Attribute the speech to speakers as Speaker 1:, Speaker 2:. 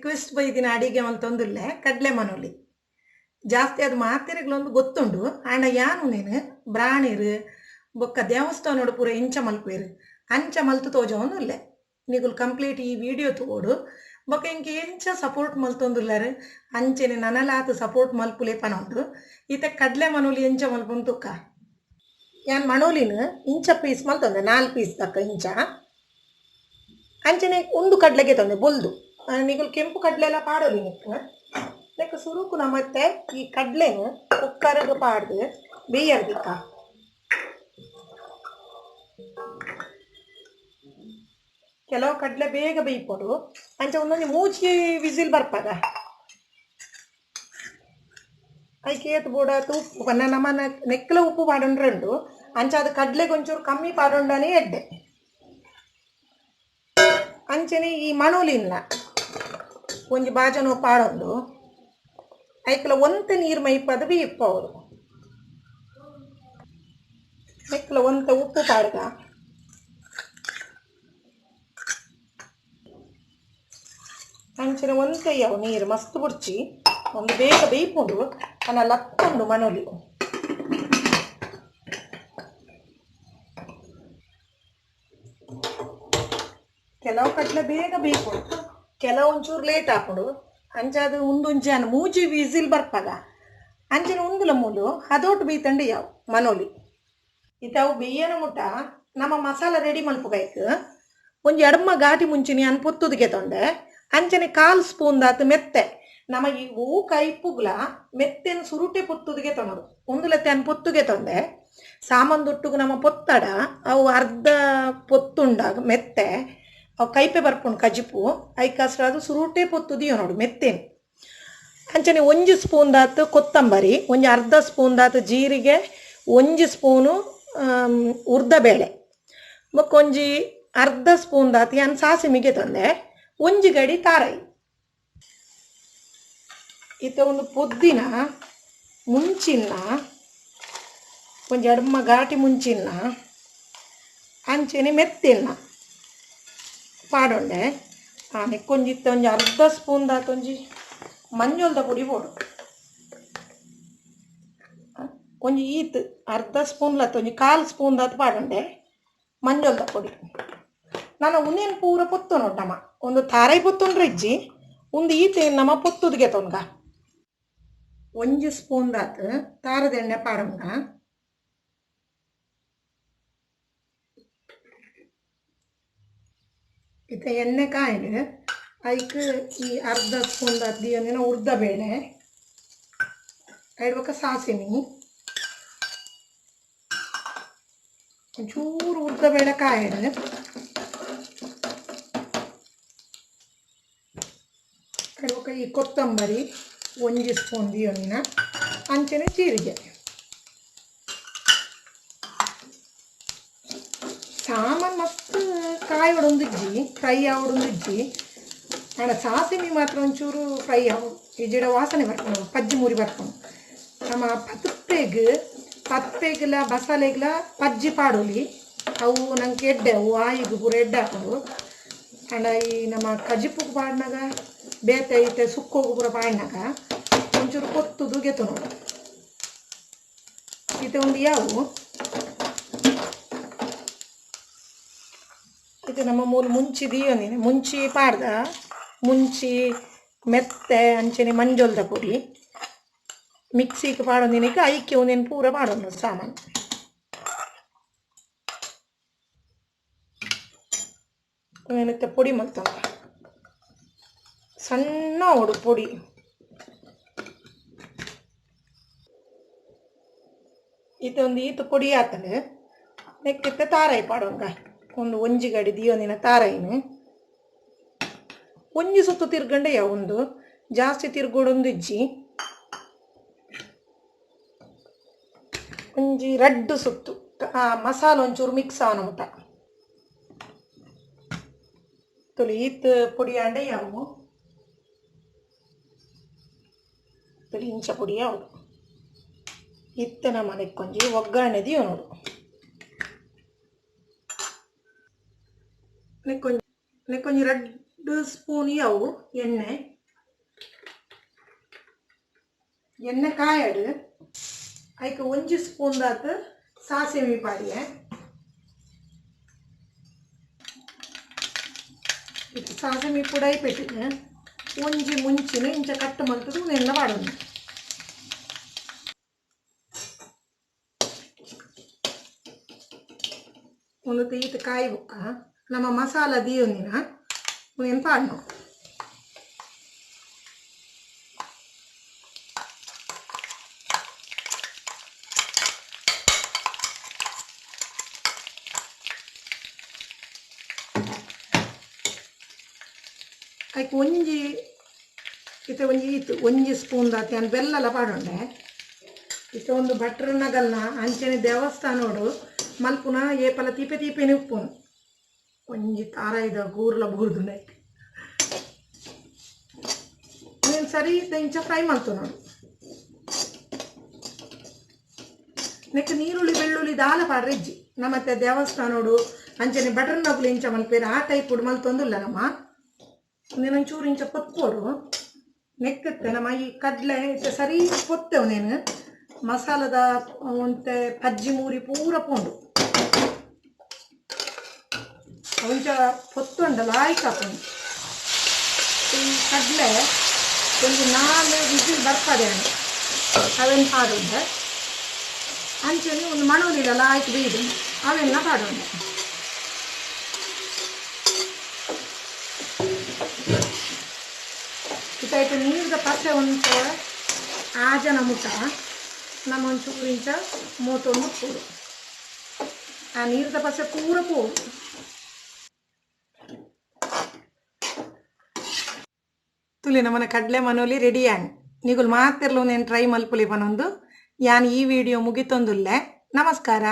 Speaker 1: Request ಬೈದಿನ ಅಡಿಗೆ ಮಲ್ತೊಂದುಲ್ಲೆ ಕಡ್ಲೆ ಮನೋಲಿ ಜಾಸ್ತಿ ಅದು ಮಾತೆರೆಗಳೊಂದು ಗೊತ್ತುಂಡು ಆಂಡ ಯಾನು ನೀನು ಬ್ರಾಣಿರು ಬೊಕ್ಕ ದೇವಸ್ಥಾನೋಡು ಪೂರ ಇಂಚ ಮಲ್ಪೇರು ಅಂಚ ಮಲ್ತು ತೋಜೋಂದುಲ್ಲೆ ನಿಗುಲು ಕಂಪ್ಲೀಟ್ ಈ ವಿಡಿಯೋ ತೋಡು ಬೊಕ್ಕ ಇಂಕೆ ಎಂಚ ಸಪೋರ್ಟ್ ಮಲ್ತೊಂದುಲ್ಲಾರು ಅಂಚೆನೆ ನನಲಾತು ಸಪೋರ್ಟ್ ಮಲ್ಪುಲೆ ಪನೊಂದು ಈತ ಕಡ್ಲೆ ಮನೋಲಿ ಎಂಚ ಮಲ್ಪುನ್ ತುಕ್ಕ ಯಾನ್ ಮನೋಲಿನ ಇಂಚ ಪೀಸ್ ಮಲ್ತೊಂದೆ 4 ಪೀಸ್ ತಕ್ಕ ಇಂಚ ಅಂಚನೆ ಒಂದು ಕಡ್ಲೆಗೆ ತಂದೆ ಬೊಲ್ದು ನಿಗುಲು ಕೆಂಪು ಕಡ್ಲೆ ಎಲ್ಲ ಪಾಡೋಲಿ ನಿಕ್ಕ ಸುರುಕುನ ಮತ್ತೆ ಈ ಕಡ್ಲೆನು ಕುಕ್ಕರ್ಗೆ ಪಾಡ್ದು ಬೇಯರ್ದಿಕ್ಕ ಕೆಲವು ಕಡ್ಲೆ ಬೇಗ ಬೇಯ್ಪೋಡು ಅಂಚ ಒಂದೊಂದು ಮೂಚಿ ವಿಸಿಲ್ ಬರ್ಪಾಗ ಅದಕ್ಕೆ ಏತು ಬೋಡಾತು ಉಪ್ಪು ನಮ್ಮ ನೆಕ್ಕಲ ಉಪ್ಪು ಪಾಡೊಂಡ್ರೆಂಡು ಅಂಚ ಅದು ಕಡ್ಲೆಗೆ ಒಂಚೂರು ಕಮ್ಮಿ ಪಾಡೊಂಡನೇ ಎಡ್ಡೆ ಅಂಚನೆ ಈ ಮಣೋಲಿನ ಒಂಜಿ ಬಾಜನೋ ಪಾಡೊಂದು ಐಕಲ ಒಂತೆ ನೀರು ಮೈಪದ ಬೀಪ್ಪ ಅವರು ಐಕಲ ಒಂತೆ ಉಪ್ಪು ಪಾಡ್ಗ ಅಂಚನೆ ಒಂತೆ ಯಾವು ನೀರು ಮಸ್ತ್ ಬುಡ್ಚಿ ಒಂದು ಬೇಗ ಬೇಯ್ಕೊಂಡು ಅನ್ನ ಲತ್ತೊಂಡು ಮನೋಲಿ ಕೆಲವು ಕಡ್ಲೆ ಬೇಗ ಬೇಯ್ಕೊಂಡು ಕೆಲವು ಒಂಚೂರು ಲೇಟ್ ಹಾಕೊಂಡು ಅಂಚ ಅದು ಒಂದೊಂಚೆ ಅನ್ನ ಮೂಜಿ ವಿಸಿಲ್ ಬರ್ಪಾಗ ಅಂಚನೆ ಒಂದುಲ ಮೂಲು ಅದೊಟ್ಟು ಬೇಯ್ತಂಡು ಯಾವು ಮನೋಲಿ ಇತಾವು ಬೇಯನ ಮುಟ್ಟ ನಮ್ಮ ಮಸಾಲ ರೆಡಿ ಮಲ್ಪಗಾಯ್ತು ಒಂಜಿ ಎಡಮ್ಮ ಘಾಟಿ ಮುಂಚಿನಿ ಅನ್ ಪೊತ್ತುದಿಗೆ ತೊಂಡೆ ಅಂಚನೆ 1/4 ಸ್ಪೂನ್ ದಾತು ಮೆತ್ತೆ ನಮ್ಮ ಈ ಹೂ ಕೈಪುಗ್ಲ ಮೆತ್ತೆನ ಸುರುಟೆ ಪೊತ್ತುದಿಗೆ ತೊನೋಡು ಒಂದುಲತ್ತೆ ಅನ್ ಪೊತ್ತುಗೆ ತೊಂದೆ ಸಾಮಾನ್ದೊಟ್ಟುಗು ನಮ್ಮ ಪೊತ್ತಡ ಅವು ಅರ್ಧ ಪೊತ್ತುಂಡಾಗ ಮೆತ್ತೆ ಅವು ಕೈಪೆ ಬರ್ಪುಂಡು ಕಜಿಪು ಐಕಸ್ರ ಅದು ಸುರುಟೆ ಪೊತ್ತುದಿಯೋ ನೋಡು ಮೆತ್ತೇನು ಅಂಚನೆ 1 ಸ್ಪೂನ್ ದಾತು ಕೊತ್ತಂಬರಿ ಒಂಜಿ ಅರ್ಧ ಸ್ಪೂನ್ ದಾತು ಜೀರಿಗೆ 1 ಸ್ಪೂನು ಉರ್ದಬೇಳೆ ಬೊಕ್ಕೊಂಜಿ ಅರ್ಧ ಸ್ಪೂನ್ ದಾತು ಯಾನು ಸಾಸಿಮಿಗೆ ತಂದೆ 1 ಗಡಿ ತಾರಾಯಿ ಈತ ಒಂದು ಪೊದ್ದಿನ ಮುಂಚಿನ ಒಂಜಿ ಎಡಮ್ಮ ಘಾಟಿ ಮುಂಚಿನ ಅಂಚೆನೆ ಮೆತ್ತೆನ್ನ ಪಾಡೊಂಡೆ ನೆಕ್ಕೊಂಜಿತ್ತ ಒಂಜಿ ಅರ್ಧ ಸ್ಪೂನ್ ದಾತು ಒಂಜಿ ಮಂಜೊಲ್ದ ಪುಡಿ ಬೋಡು ಒಂಜಿ ಈತ್ ಅರ್ಧ ಸ್ಪೂನ್ ಲತ್ತ ಒಂಜಿ 1/4 ಸ್ಪೂನ್ ದಾತು ಪಾಡೊಂಡೆ ಮಂಜೊಲ್ದ ಪುಡಿ ನಾನು ಉನ್ನೇನು ಪೂರ ಪೊತ್ತು ನೋಡು ನಮ್ಮ ಒಂದು ತಾರಾಯಿ ಪೊತ್ತೊಂಡ್ರೆ ಇಜ್ಜಿ ಒಂದು ಈತೇನು ನಮ್ಮ ಪೊತ್ತುದಿಗೆ ತೊನ್ಗ 1 ಸ್ಪೂನ್ ದಾತು ತಾರದ ಎಣ್ಣೆ ಪಾಡೊಂಗ ಇತ ಎಣ್ಣೆ ಕಾಯಿಡು ಅದಕ್ಕೆ ಈ ಅರ್ಧ ಸ್ಪೂನ್ ದಾತು ದಿಯೊಂದಿನ ಉರ್ದಬೇಳೆ ಇಡ್ಬೇಕ ಸಾಸಿಮಿ ಒಂಚೂರು ಉರ್ದಬೇಳೆ ಕಾಯಿಡು ಇಡ್ಬೇಕ ಈ ಕೊತ್ತಂಬರಿ 1 ಸ್ಪೂನ್ ದಿಯೊಂದಿನ ಅಂಚನೆ ಜೀರಿಗೆ ಸಾಮಾನು ಮಸ್ತ್ ಕಾಯಿ ಹೊಡೊಂದಿಜ್ಜಿ ಫ್ರೈ ಆವಡೊಂದಿಜ್ಜಿ ಆಂಡ ಸಾಸಿಮಿ ಮಾತ್ರ ಒಂಚೂರು ಫ್ರೈ ಆವು ಈ ಜಿಡ ವಾಸನೆ ಬರ್ಕೊಂಡು ಪಜ್ಜಿ ಮುರಿ ಬರ್ಕೊಂಡು ನಮ್ಮ ಪತ್ಪೆಗ್ಲ ಬಸಾಲೆಗ್ಲ ಪಜ್ಜಿ ಪಾಡೋಲಿ ಅವು ನಂಗೆ ಎಡ್ಡೆ ಅವು ಆಯಿಗೂ ಪೂರ ಎಡ್ಡೆ ಹಾಕೊಂಡು ಆಂಡ ಈ ನಮ್ಮ ಕಜಿಪುಗೆ ಪಾಡಿನಾಗ ಬೇತೆ ಐತೆ ಸುಕ್ಕೋಗು ಪೂರ ಪಾಡಿನಾಗ ಒಂಚೂರು ಕೊತ್ತುದು ಗೆತ್ತು ನೋಡು ಇದು ಒಂದು ಯಾವು ಇದು ನಮ್ಮ ಮೂಲ ಮುಂಚಿ ದಿಯೋನಿನೆ ಮುಂಚಿ ಪಾಡ್ದ ಮುಂಚಿ ಮೆತ್ತೆ ಅಂಚನೆ ಮಂಜೊಲ್ದ ಪುಡಿ ಮಿಕ್ಸಿಗೆ ಪಾಡೊಂದಿನಕ್ಕೆ ಐಕೆ ಒಂದೇನು ಪೂರ ಪಾಡೋದು ಸಾಮಾನು ಏನತ್ತೆ ಪುಡಿ ಮಲ್ತ ಸಣ್ಣ ಹೊಡು ಪುಡಿ ಇದೊಂದು ಈತು ಪುಡಿ ಆತಲೆ ನೆಕ್ಕಿತ್ತೆ ತಾರಾಯಿ ಪಾಡೋಂಗ ಒಂದು 1 ಗಡಿ ದಿಯೋಂದಿನ ತಾರಾಯಿನ 1 ಸುತ್ತು ತಿರ್ಗಂಡೆ ಒಂದು ಜಾಸ್ತಿ ತಿರ್ಗೋಡೊಂದು ಇಜ್ಜಿ ಒಂಜಿ 2 ಸುತ್ತು ಮಸಾಲ ಒಂಚೂರು ಮಿಕ್ಸ್ ಆವನ ಮುಟ ತುಳಿ ಈತ್ ಪುಡಿ ಆಂಡೆ ಯಾವು ತುಳಿ ಇಂಚ ಪುಡಿ ಯಾವುದು ಇತ್ತನ ಮನೆಕ್ಕೊಂಜಿ ಒಗ್ಗರಣೆ ದಿಯೋ ನೋಡು ನೆಕ್ಕೊಂಜಿ 2 ಸ್ಪೂನ್ ಯಾವು ಎಣ್ಣೆ ಎಣ್ಣೆ ಕಾಯಡು ಐಕ 1 ಸ್ಪೂನ್ ದಾತು ಸಾಸಿವೆ ಪಾಡಿಯೆ ಸಾಸಿವೆ ಪುಡಾಯಿ ಪೆಟ್ಟಿಗೆ ಒಂಜಿ ಮುಂಚಿನ ಇಂಚ ಕಟ್ಟು ಮಲ್ತದು ನೆಲ್ಲ ಪಾಡೋದು ಒಂದು ತೀತ ಕಾಯಿ ಬುಕ್ಕ ನಮ್ಮ ಮಸಾಲ ದಿಯೋನಿನ ಏನು ಪಾಡ್ನು ಐಕ್ ಒಂಜಿ ಇತ್ತೆ ಒಂಜಿ ಇತ್ತು 1 ಸ್ಪೂನ್ ದಾತಿ ಅನ್ ಬೆಲ್ಲ ಪಾಡೊಂಡೆ ಇತ್ತೆ ಒಂದು ಭಟ್ರನಗಲ್ನ ಅಂಚನೆ ದೇವಸ್ಥಾನೋಡು ಮಲ್ಪುನ ಏಪಲ ತೀಪೆ ತೀಪೆನೆ ಉಪ್ಪುನು ಒಂಜಿ ತಾರಾಯ್ದ ಗೂರ್ಲ ಬೂರ್ದುಂಡೆ ನೀನು ಸರಿ ಇಂಚ ಫ್ರೈ ಮಾಡ್ತು ನೋಡು ನೆಕ್ ನೀರುಳ್ಳಿ ಬೆಳ್ಳುಳ್ಳಿ ದಾಲ ಪಾಡ್ರೆ ಇಜ್ಜಿ ನಮ್ಮತ್ತೆ ದೇವಸ್ಥಾನೋಡು ಅಂಚನೆ ಭಟ್ರನಗಲು ಇಂಚ ಮಲ್ಪೇರು ಆ ಟೈಪ್ ಉಡು ಮಲ್ತೊಂದುಲ್ಲ ನಮ್ಮ ನೀನೊಂಚೂರು ಇಂಚ ಪೊತ್ಕೋಡು ನೆಕ್ಕತ್ತೆ ನಮ್ಮ ಈ ಕಡ್ಲೆ ಇತ್ತೆ ಸರಿ ಪೊತ್ತೆವು ನೀನು ಮಸಾಲದ ಒಂತೆ ಪಜ್ಜಿ ಮೂರಿ ಪೂರ ಪೋಂಡು ಒಂಚ ಪೊತ್ತುಂಡಲ್ಲ ಆಯ್ಕಾಕೊಂಡು ಈ ಕಡ್ಲೆ ಒಂದು 4 ವಿಸಿಲ್ ಬರ್ತದೆ ಅವೆಲ್ಲ ಪಾಡುಂಡೆ ಅಂಚನೆ ಒಂದು ಮಣೋಲಿಲ್ಲ ಆಯ್ತು ಬೀಡು ಅವೆಲ್ಲ ಪಾಡುಂಡೆ ಇತ್ತಾಯ್ತು ನೀರ್ದ ಪಸೆ ಒಂದು ಆಜನ ಮುಟ್ಟ ನಮ್ಮ ಒಂಚೂರು ಇಂಚ ಮೂತೊಂದು ಪೂಡು ಆ ನೀರ್ದ ಪಸೆ ಪೂರ ಪೋಡು ತುಲಿ ನಮ್ಮನ ಕಡ್ಲೆ ಮನೋಲಿ ರೆಡಿ ಆನ್ ನೀಗುಲು ಮಾತಿರ್ಲು నేను ಟ್ರೈ ಮಲ್ಪುಲಿ ಪನೊಂದು ಯಾನ್ ಈ ವಿಡಿಯೋ ಮುಗಿತೊಂದುಲ್ಲೆ ನಮಸ್ಕಾರ.